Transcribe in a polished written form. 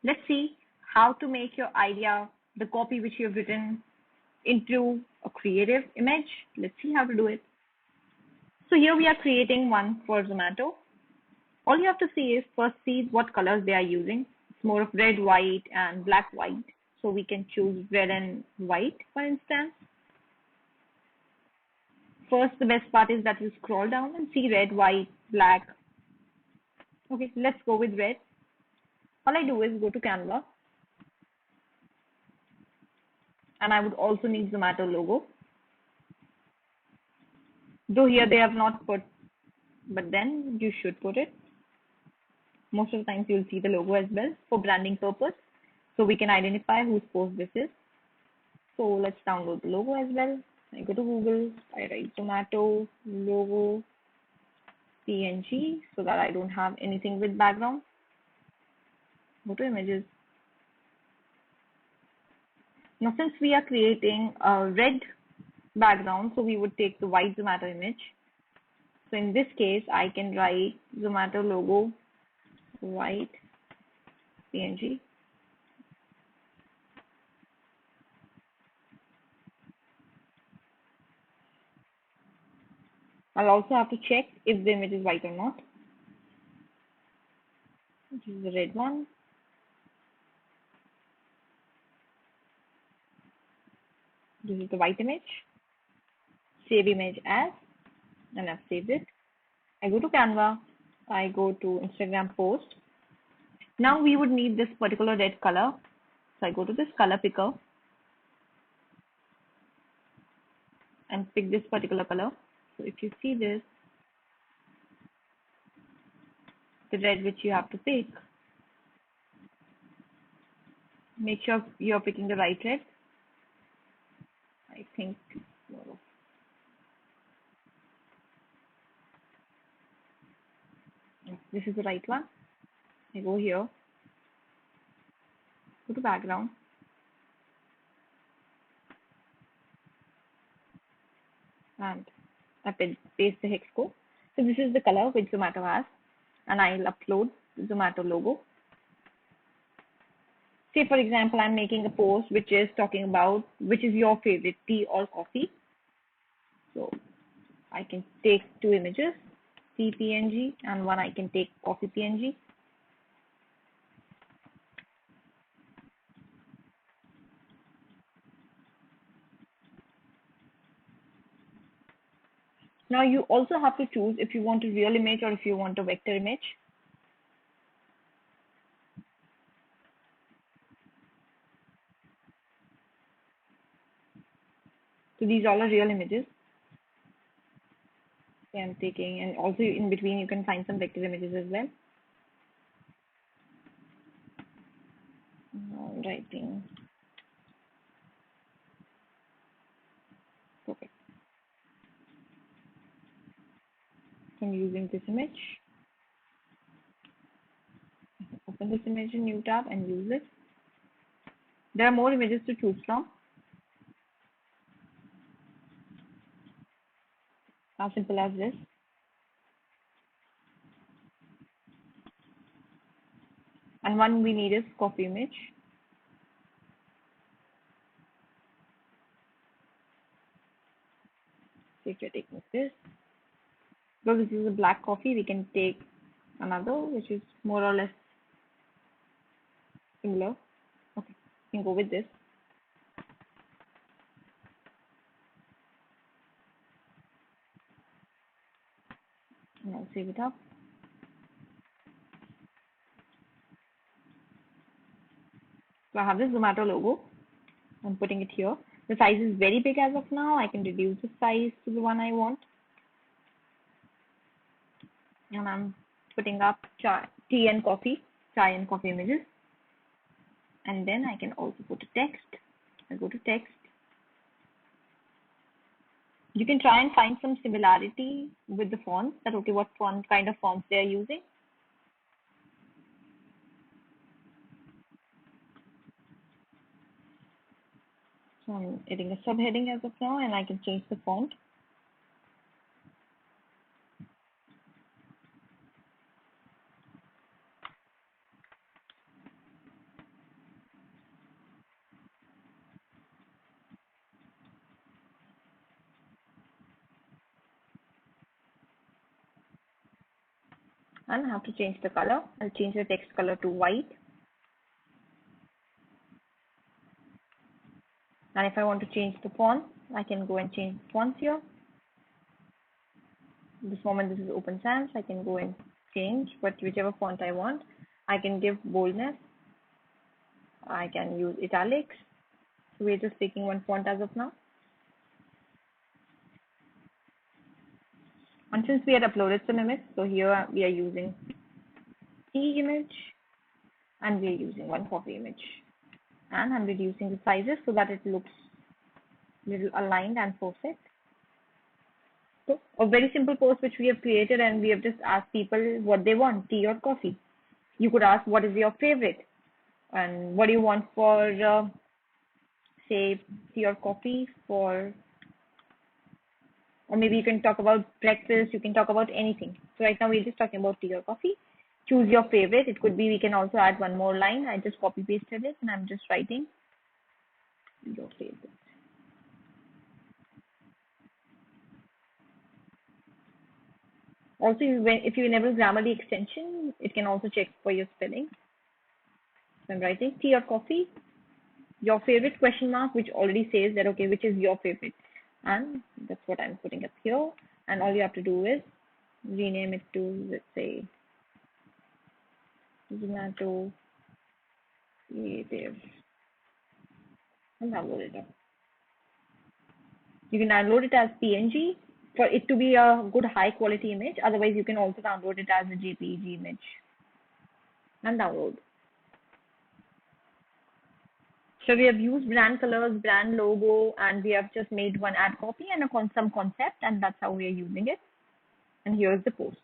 Let's see how to make your idea, the copy which you have written, into a creative image. Let's see how to do it. So here we are creating one for Zomato. All you have to see is first see what colors they are using. It's more of red, white, and black, white. So we can choose red and white, for instance. First, the best part is that you scroll down and see red, white, black. Okay, let's go with red. All I do is go to Canva, and I would also need Zomato logo. Though here they have not put, but then you should put it. Most of the times you'll see the logo as well for branding purpose. So we can identify whose post this is. So let's download the logo as well. I go to Google, I write Zomato logo PNG so that I don't have anything with background. Go to images. Now since we are creating a red background, so we would take the white Zomato image. So in this case, I can write Zomato logo white PNG. I'll also have to check if the image is white or not. This is the red one. This is the white image. Save image as, and I've saved it. I go to Canva. I go to Instagram post. Now we would need this particular red color. So I go to this color picker and pick this particular color. So if you see this, the red which you have to pick, make sure you're picking the right red. I think this is the right one. I go here, go to background, and I paste the hex code. So this is the color which Zomato has, and I'll upload the Zomato logo. Say for example, I'm making a post which is talking about which is your favorite, tea or coffee. So I can take two images, tea PNG, and one I can take coffee PNG. Now you also have to choose if you want a real image or if you want a vector image. So these all are real images. Okay, I'm taking, and also in between you can find some vector images as well. I'm writing. Okay. I'm using this image. Open this image in new tab and use it. There are more images to choose from. As simple as this. And one we need is coffee image. So if you're taking this, because this is a black coffee, we can take another which is more or less similar. Okay, you can go with this. And I'll save it up. So I have this Zomato logo. I'm putting it here. The size is very big as of now. I can reduce the size to the one I want. And I'm putting up tea and coffee, chai and coffee images. And then I can also put a text. I go to text. You can try and find some similarity with the fonts, that okay, what font kind of fonts they are using. So I'm adding a subheading as of now, and I can change the font. and I have to change the color. I'll change the text color to white. And if I want to change the font, I can go and change fonts here. This moment this is Open Sans, I can go and change, but whichever font I want. I can give boldness. I can use italics. So we're just taking one font as of now. And since we had uploaded some image, so here we are using the image and we are using one copy image. And I'm reducing the sizes so that it looks little aligned and perfect. So a very simple post which we have created, and we have just asked people what they want, tea or coffee. You could ask what is your favorite and what do you want for say tea or coffee for, or maybe you can talk about breakfast, you can talk about anything. So right now we're just talking about tea or coffee. Choose your favorite. It could be, we can also add one more line. I just copy pasted it and I'm just writing your favorite. Also, if you enable Grammarly extension, it can also check for your spelling. So I'm writing tea or coffee, your favorite question mark, which already says that, okay, which is your favorite. And that's what I'm putting up here. And all you have to do is rename it to, let's say, Zomato Creative, and download it up. You can download it as PNG for it to be a good high quality image. Otherwise, you can also download it as a JPG image and download. So we have used brand colors, brand logo, and we have just made one ad copy and some concept, and that's how we are using it. And here's the post.